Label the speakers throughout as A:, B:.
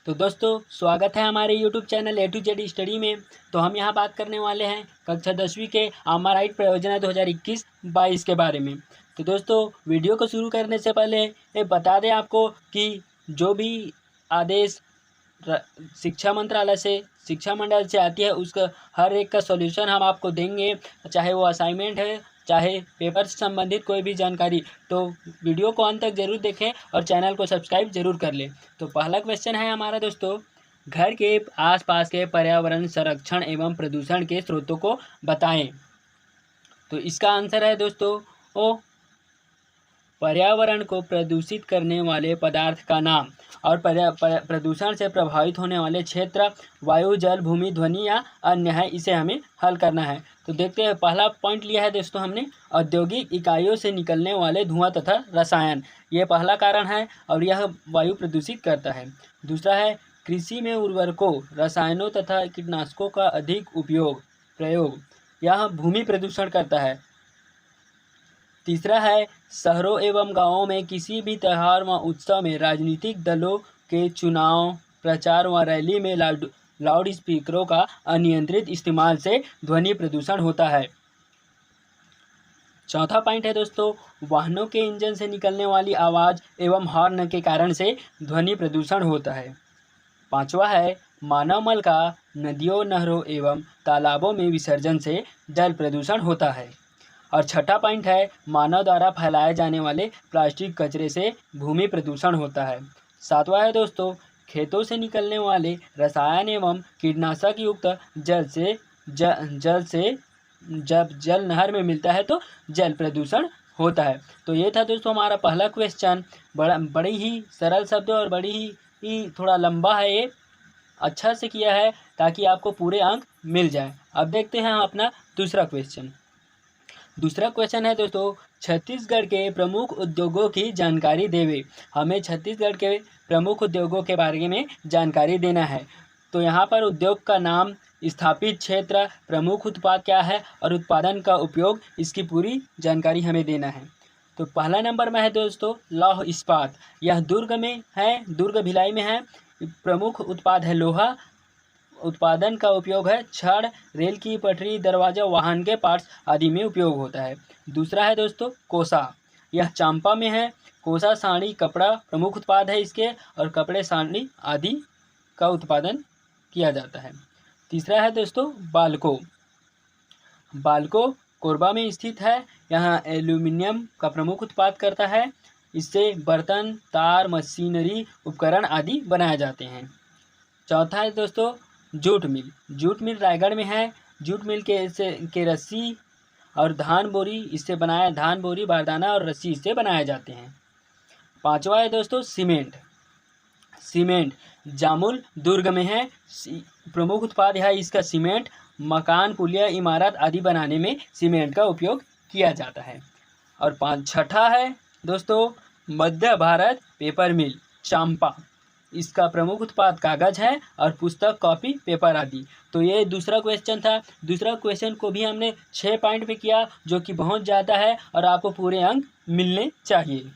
A: तो दोस्तों स्वागत है हमारे YouTube channel A to Z study में। तो हम यहाँ बात करने वाले हैं कक्षा 10वीं के आमाराइट परियोजना 2021-22 के बारे में। तो दोस्तों वीडियो को शुरू करने से पहले ये बता दें आपको कि जो भी आदेश शिक्षा मंत्रालय से शिक्षा मंडल से आती है उसका हर एक का सॉल्यूशन हम आपको देंगे, चाहे वो असाइनमेंट है चाहे पेपर से संबंधित कोई भी जानकारी। तो वीडियो को अंत तक जरूर देखें और चैनल को सब्सक्राइब जरूर कर लें। तो पहला क्वेश्चन है हमारा दोस्तों, घर के आसपास के पर्यावरण संरक्षण एवं प्रदूषण के स्रोतों को बताएं। तो इसका आंसर है दोस्तों ओ पर्यावरण को प्रदूषित करने वाले पदार्थ का नाम और प्रदूषण से प्रभावित होने वाले क्षेत्र वायु, जल, भूमि, ध्वनि या अन्य है, इसे हमें हल करना है। तो देखते हैं, पहला पॉइंट लिया है दोस्तों हमने औद्योगिक इकाइयों से निकलने वाले धुआं तथा रसायन, ये पहला कारण है और यह वायु प्रदूषित करता है। दूसरा है कृषि में उर्वरकों, रसायनों तथा कीटनाशकों का अधिक प्रयोग, यह भूमि प्रदूषण करता है। तीसरा है शहरों एवं गांवों में किसी भी त्यौहार व उत्सव में राजनीतिक दलों के चुनाव प्रचार व रैली में लाउड स्पीकरों का अनियंत्रित इस्तेमाल से ध्वनि प्रदूषण होता है। चौथा पॉइंट है दोस्तों, वाहनों के इंजन से निकलने वाली आवाज़ एवं हॉर्न के कारण से ध्वनि प्रदूषण होता है। पांचवा है मानव मल का नदियों, नहरों एवं तालाबों में विसर्जन से जल प्रदूषण होता है। और छठा पॉइंट है मानव द्वारा फैलाए जाने वाले प्लास्टिक कचरे से भूमि प्रदूषण होता है। सातवां है दोस्तों, खेतों से निकलने वाले रसायन एवं कीटनाशक युक्त जल से जब जल नहर में मिलता है तो जल प्रदूषण होता है। तो ये था दोस्तों हमारा पहला क्वेश्चन। बड़ी ही सरल शब्द और बड़ी ही थोड़ा लंबा है, ये अच्छा से किया है ताकि आपको पूरे अंक मिल जाए। अब देखते हैं हम अपना दूसरा क्वेश्चन। दूसरा क्वेश्चन है दोस्तों, छत्तीसगढ़ के प्रमुख उद्योगों की जानकारी देवे। हमें छत्तीसगढ़ के प्रमुख उद्योगों के बारे में जानकारी देना है। तो यहाँ पर उद्योग का नाम, स्थापित क्षेत्र, प्रमुख उत्पाद क्या है और उत्पादन का उपयोग, इसकी पूरी जानकारी हमें देना है। तो पहला नंबर में है दोस्तों लौह इस्पात, यह दुर्ग में है, दुर्ग भिलाई में है। प्रमुख उत्पाद है लोहा, उत्पादन का उपयोग है छड़, रेल की पटरी, दरवाजा, वाहन के पार्ट्स आदि में उपयोग होता है। दूसरा है दोस्तों कोसा, यह चांपा में है। कोसा साड़ी, कपड़ा प्रमुख उत्पाद है इसके, और कपड़े, साड़ी आदि का उत्पादन किया जाता है। तीसरा है दोस्तों बाल्को, बाल्को कोरबा में स्थित है, यहाँ एल्यूमिनियम का प्रमुख उत्पाद करता है। इससे बर्तन, तार, मशीनरी, उपकरण आदि बनाए जाते हैं। चौथा है दोस्तों jute mill, jute mill Raigarh में है। जूट मिल के रस्सी और धान बोरी, इससे बनाया धान बोरी, बारदाना और रस्सी इससे बनाए जाते हैं। पांचवा है दोस्तों सीमेंट, सीमेंट जामुल दुर्ग में है, प्रमुख उत्पाद है इसका सीमेंट। मकान, पुलिया, इमारत आदि बनाने में सीमेंट का उपयोग किया जाता है। और छठा है दोस्तों मध्य भारत पेपर मिल, चांपा, इसका प्रमुख उत्पाद कागज है और पुस्तक, कॉपी, पेपर आदि। तो ये दूसरा क्वेश्चन था। दूसरा क्वेश्चन को भी हमने 6 पॉइंट में किया, जो कि बहुत ज़्यादा है और आपको पूरे अंक मिलने चाहिए।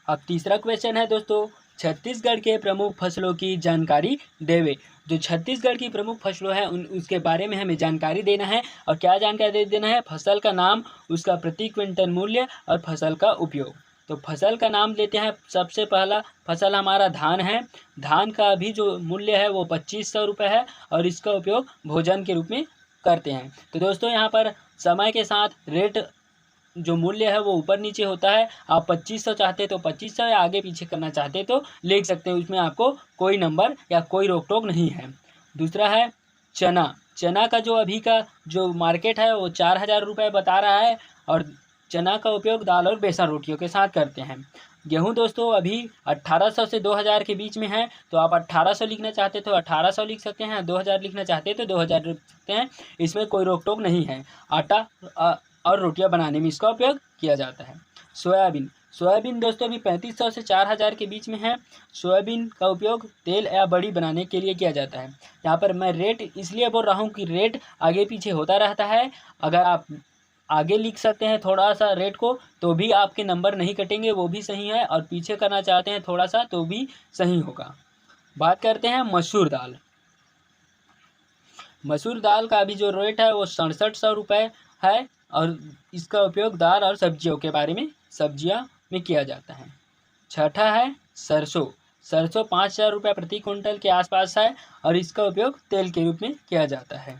A: अब तीसरा क्वेश्चन है दोस्तों, छत्तीसगढ़ के प्रमुख फसलों की जानकारी देवे। जो छत्तीसगढ़ की प्रमुख फसलों हैं उसके बारे में हमें जानकारी देना है। और क्या जानकारी देना है? फसल का नाम, उसका प्रति क्विंटल मूल्य और फसल का उपयोग। तो फसल का नाम लेते हैं। सबसे पहला फसल हमारा धान है। धान का भी जो मूल्य है वो 2500 रुपये है और इसका उपयोग भोजन के रूप में करते हैं। तो दोस्तों यहाँ पर समय के साथ रेट जो मूल्य है वो ऊपर नीचे होता है। आप 2500 चाहते तो 2500 या आगे पीछे करना चाहते तो लिख सकते हैं, उसमें आपको कोई नंबर या कोई रोक टोक नहीं है। दूसरा है चना, चना का जो अभी का जो मार्केट है वो 4000 रुपये बता रहा है और चना का उपयोग दाल और बेसन रोटियों के साथ करते हैं। गेहूं दोस्तों अभी 1800 से 2000 के बीच में है, तो आप 1800 लिखना चाहते तो 1800 लिख सकते हैं, 2000 लिखना चाहते तो 2000 लिख सकते हैं, इसमें कोई रोक टोक नहीं है। आटा और रोटियां बनाने में इसका उपयोग किया जाता है। सोयाबीन, सोयाबीन दोस्तों अभी 3500 से 4000 के बीच में है। सोयाबीन का उपयोग तेल या बड़ी बनाने के लिए किया जाता है। यहाँ पर मैं रेट इसलिए बोल रहा हूँ कि रेट आगे पीछे होता रहता है। अगर आप आगे लिख सकते हैं थोड़ा सा रेट को तो भी आपके नंबर नहीं कटेंगे, वो भी सही है, और पीछे करना चाहते हैं थोड़ा सा तो भी सही होगा। बात करते हैं मसूर दाल। मसूर दाल का भी जो रेट है वो 6700 रुपये है और इसका उपयोग दाल और सब्जियों के बारे में सब्जियां में किया जाता है। छठा है सरसों। सरसों 5000 रुपये प्रति कुंटल के आसपास है और इसका उपयोग तेल के रूप में किया जाता है।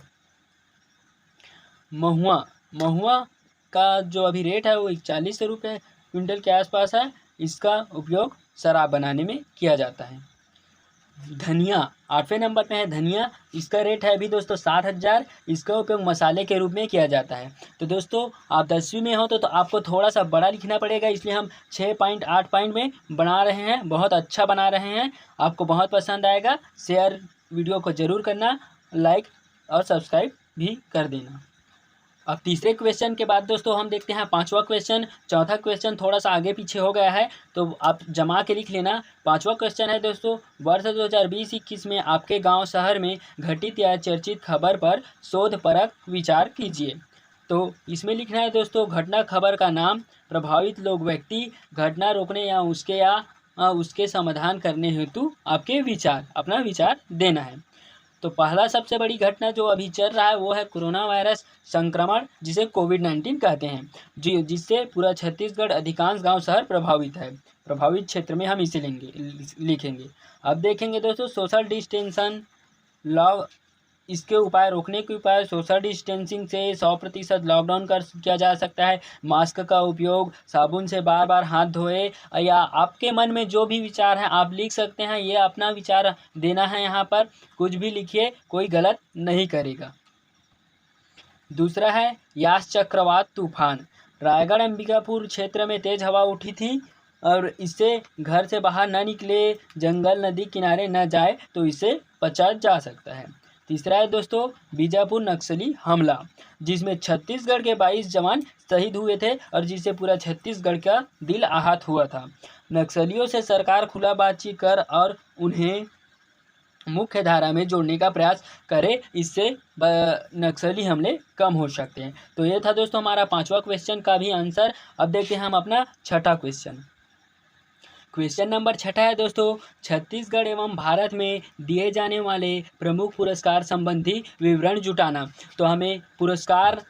A: महुआ। महुआ का जो अभी रेट है वो 41 रुपये क्विंटल के आसपास है। इसका उपयोग शराब बनाने में किया जाता है। धनिया 8वें नंबर पे है धनिया। इसका रेट है अभी दोस्तों 7000। इसका उपयोग मसाले के रूप में किया जाता है। तो दोस्तों आप 10वीं में हो तो आपको थोड़ा सा बड़ा लिखना पड़ेगा, इसलिए हम 6.8 पॉइंट में बना रहे हैं। बहुत अच्छा बना रहे हैं, आपको बहुत पसंद आएगा। शेयर वीडियो को ज़रूर करना, लाइक और सब्सक्राइब भी कर देना। अब तीसरे क्वेश्चन के बाद दोस्तों हम देखते हैं 5वां क्वेश्चन। चौथा क्वेश्चन थोड़ा सा आगे पीछे हो गया है तो आप जमा के लिख लेना। 5वां क्वेश्चन है दोस्तों, वर्ष 2020-21 में आपके गांव शहर में घटित या चर्चित खबर पर शोधपरक विचार कीजिए। तो इसमें लिखना है दोस्तों घटना खबर का नाम, प्रभावित लोग व्यक्ति, घटना रोकने या उसके समाधान करने हेतु आपके विचार, अपना विचार देना है। तो पहला सबसे बड़ी घटना जो अभी चल रहा है वो है कोरोना वायरस संक्रमण, जिसे कोविड-19 कहते हैं, जिससे पूरा छत्तीसगढ़ अधिकांश गांव शहर प्रभावित है। प्रभावित क्षेत्र में हम इसे लिखेंगे। अब देखेंगे दोस्तों सोशल डिस्टेंशन लॉ, इसके उपाय, रोकने के उपाय। सोशल डिस्टेंसिंग से 100% लॉकडाउन किया जा सकता है। मास्क का उपयोग, साबुन से बार बार हाथ धोए, या आपके मन में जो भी विचार है आप लिख सकते हैं। ये अपना विचार देना है, यहाँ पर कुछ भी लिखिए, कोई गलत नहीं करेगा। दूसरा है यास चक्रवात तूफान। रायगढ़ अंबिकापुर क्षेत्र में तेज हवा उठी थी और इससे घर से बाहर न निकले, जंगल नदी किनारे न जाए तो इसे बचा जा सकता है। तीसरा है दोस्तों बीजापुर नक्सली हमला, जिसमें छत्तीसगढ़ के 22 जवान शहीद हुए थे और जिससे पूरा छत्तीसगढ़ का दिल आहत हुआ था। नक्सलियों से सरकार खुला बातचीत कर और उन्हें मुख्य धारा में जोड़ने का प्रयास करे, इससे नक्सली हमले कम हो सकते हैं। तो ये था दोस्तों हमारा 5वां क्वेश्चन का भी आंसर। अब देखते हैं हम अपना छठा क्वेश्चन। क्वेश्चन नंबर 6 है दोस्तों, छत्तीसगढ़ एवं भारत में दिए जाने वाले प्रमुख पुरस्कार संबंधी विवरण जुटाना। तो हमें पुरस्कार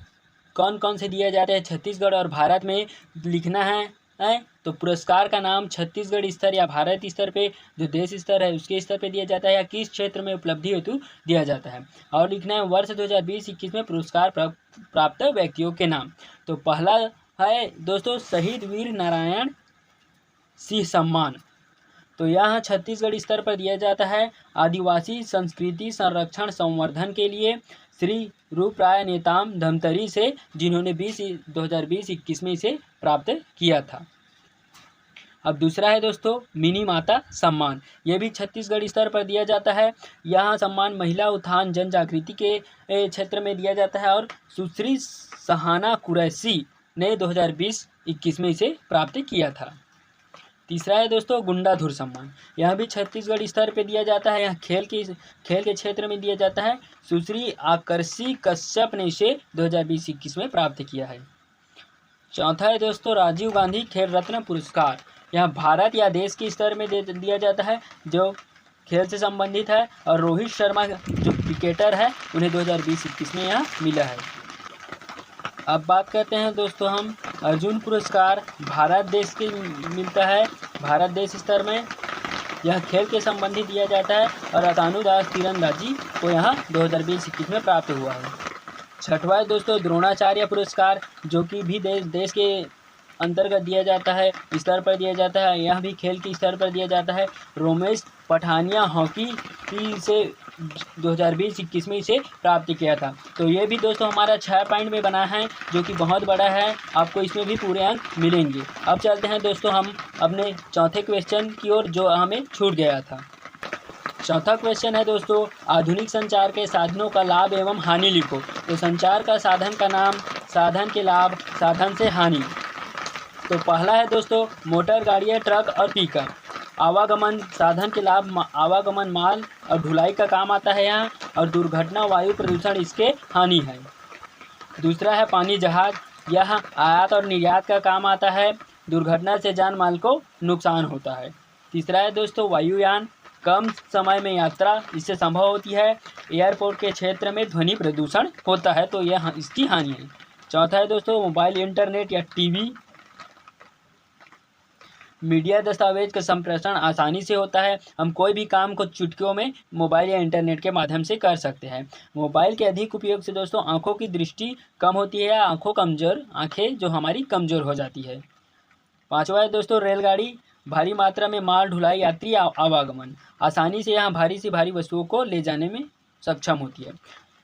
A: कौन कौन से दिए जाते हैं छत्तीसगढ़ और भारत में लिखना है। तो पुरस्कार का नाम छत्तीसगढ़ स्तर या भारत स्तर पे, जो देश स्तर है उसके स्तर पे दिया जाता है, या किस क्षेत्र में उपलब्धि हेतु दिया जाता है। और लिखना है वर्ष 2020-21 में पुरस्कार प्राप्त व्यक्तियों के नाम। तो पहला है दोस्तों शहीद वीर नारायण सिंह सम्मान। तो यह छत्तीसगढ़ स्तर पर दिया जाता है। आदिवासी संस्कृति संरक्षण संवर्धन के लिए श्री रूपराय नेताम धमतरी से, जिन्होंने 2020-21 में इसे प्राप्त किया था। अब दूसरा है दोस्तों मिनी माता सम्मान। यह भी छत्तीसगढ़ स्तर पर दिया जाता है। यह सम्मान महिला उत्थान जन जागृति के क्षेत्र में दिया जाता है और सुश्री सहाना कुरैशी ने 2020-21 में इसे प्राप्त किया था। तीसरा है दोस्तों गुंडाधुर सम्मान। यह भी छत्तीसगढ़ स्तर पे दिया जाता है। यह खेल के क्षेत्र में दिया जाता है। सुश्री आकर्षी कश्यप ने इसे 2020-21 में प्राप्त किया है। चौथा है दोस्तों राजीव गांधी खेल रत्न पुरस्कार। यह भारत या देश के स्तर में दिया जाता है, जो खेल से संबंधित है। और रोहित शर्मा जो क्रिकेटर है उन्हें 2020-21 में यह मिला है। अब बात करते हैं दोस्तों हम अर्जुन पुरस्कार भारत देश के मिलता है, भारत देश स्तर में। यह खेल के संबंधित दिया जाता है और अतानुदास तीरंदाजी को यहाँ 2020-21 में प्राप्त हुआ है। छठवां है दोस्तों द्रोणाचार्य पुरस्कार, जो कि भी देश के अंतर्गत दिया जाता है, स्तर पर दिया जाता है। यह भी खेल के स्तर पर दिया जाता है। रोमेश पठानिया हॉकी से 2020-21 में इसे प्राप्त किया था। तो ये भी दोस्तों हमारा 6 पॉइंट में बना है, जो कि बहुत बड़ा है। आपको इसमें भी पूरे अंक मिलेंगे। अब चलते हैं दोस्तों हम अपने चौथे क्वेश्चन की ओर, जो हमें छूट गया था। चौथा क्वेश्चन है दोस्तों आधुनिक संचार के साधनों का लाभ एवं हानि लिखो। तो संचार का साधन का नाम, साधन के लाभ, साधन से हानि। तो पहला है दोस्तों मोटर गाड़ियाँ, ट्रक और पिकअप। आवागमन साधन के लाभ, आवागमन माल और ढुलाई का काम आता है यहाँ। और दुर्घटना वायु प्रदूषण इसके हानि है। दूसरा है पानी जहाज, यह आयात और निर्यात का काम आता है। दुर्घटना से जान माल को नुकसान होता है। तीसरा है दोस्तों वायुयान, कम समय में यात्रा इससे संभव होती है। एयरपोर्ट के क्षेत्र में ध्वनि प्रदूषण होता है, तो यह इसकी हानि है। चौथा है दोस्तों मोबाइल, इंटरनेट या टीवी मीडिया दस्तावेज का संप्रेषण आसानी से होता है। हम कोई भी काम को चुटकियों में मोबाइल या इंटरनेट के माध्यम से कर सकते हैं। मोबाइल के अधिक उपयोग से दोस्तों आंखों की दृष्टि कम होती है या आंखें जो हमारी कमज़ोर हो जाती है। पांचवा है दोस्तों रेलगाड़ी, भारी मात्रा में माल ढुलाई, यात्री आवागमन, आसानी से यहाँ भारी से भारी वस्तुओं को ले जाने में सक्षम होती है।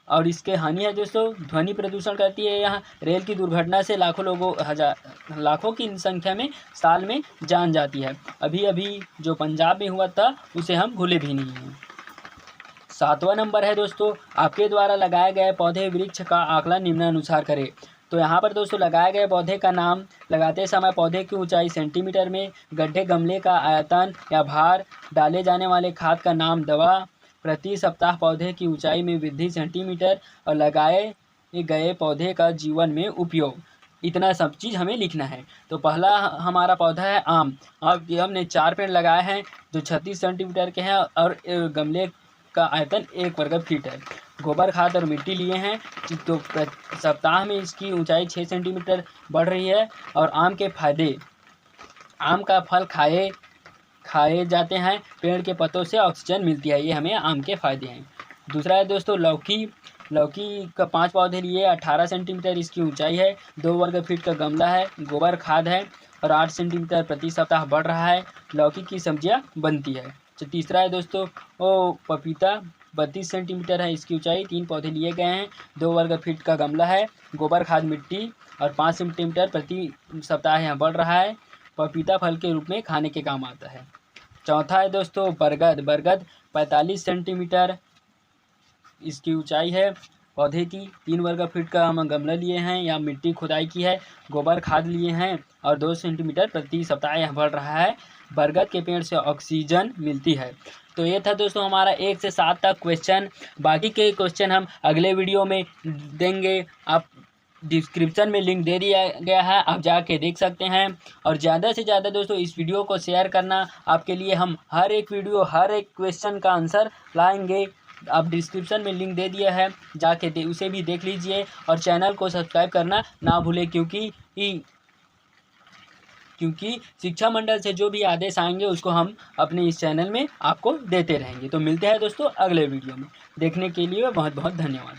A: और इसके हानि है दोस्तों ध्वनि प्रदूषण करती है। यहाँ रेल की दुर्घटना से लाखों की संख्या में साल में जान जाती है। अभी अभी जो पंजाब में हुआ था उसे हम भूले भी नहीं हैं। सातवां नंबर है दोस्तों आपके द्वारा लगाए गए पौधे वृक्ष का आकलन निम्नानुसार करें। तो यहाँ पर दोस्तों लगाए गए पौधे का नाम लगाते समय पौधे की ऊंचाई सेंटीमीटर में, गड्ढे गमले का आयतन या भार, डाले जाने वाले खाद का नाम, दवा, प्रति सप्ताह पौधे की ऊंचाई में वृद्धि सेंटीमीटर और लगाए गए पौधे का जीवन में उपयोग, इतना सब चीज़ हमें लिखना है। तो पहला हमारा पौधा है आम। अब हमने 4 पेड़ लगाए हैं जो 36 सेंटीमीटर के हैं और गमले का आयतन 1 वर्ग फीट है। गोबर खाद और मिट्टी लिए हैं तो सप्ताह में इसकी ऊंचाई 6 सेंटीमीटर बढ़ रही है। और आम के फायदे, आम का फल खाए जाते हैं, पेड़ के पत्तों से ऑक्सीजन मिलती है, ये हमें आम के फायदे हैं। दूसरा है दोस्तों लौकी का 5 पौधे लिए, 18 सेंटीमीटर इसकी ऊंचाई है, 2 वर्ग फीट का गमला है, गोबर खाद है और 8 सेंटीमीटर प्रति सप्ताह बढ़ रहा है। लौकी की सब्जियां बनती है। तो तीसरा है दोस्तों पपीता, 32 सेंटीमीटर है इसकी ऊंचाई, 3 पौधे लिए गए हैं, 2 वर्ग फीट का गमला है, गोबर खाद मिट्टी और 5 सेंटीमीटर प्रति सप्ताह यहाँ बढ़ रहा है। पपीता फल के रूप में खाने के काम आता है। चौथा है दोस्तों बरगद 45 सेंटीमीटर इसकी ऊंचाई है पौधे की, 3 वर्ग फीट का हम गमला लिए हैं या मिट्टी खुदाई की है, गोबर खाद लिए हैं और 2 सेंटीमीटर प्रति सप्ताह यह बढ़ रहा है। बरगद के पेड़ से ऑक्सीजन मिलती है। तो ये था दोस्तों हमारा 1 से 7 तक क्वेश्चन। बाकी के क्वेश्चन हम अगले वीडियो में देंगे। आप डिस्क्रिप्शन में लिंक दे दिया गया है, आप जाके देख सकते हैं। और ज़्यादा से ज़्यादा दोस्तों इस वीडियो को शेयर करना आपके लिए, हम हर एक क्वेश्चन का आंसर लाएंगे। आप डिस्क्रिप्शन में लिंक दे दिया है, जाके उसे भी देख लीजिए और चैनल को सब्सक्राइब करना ना भूलें, क्योंकि शिक्षा मंडल से जो भी आदेश आएंगे उसको हम अपने इस चैनल में आपको देते रहेंगे। तो मिलते हैं दोस्तों अगले वीडियो में। देखने के लिए बहुत बहुत धन्यवाद।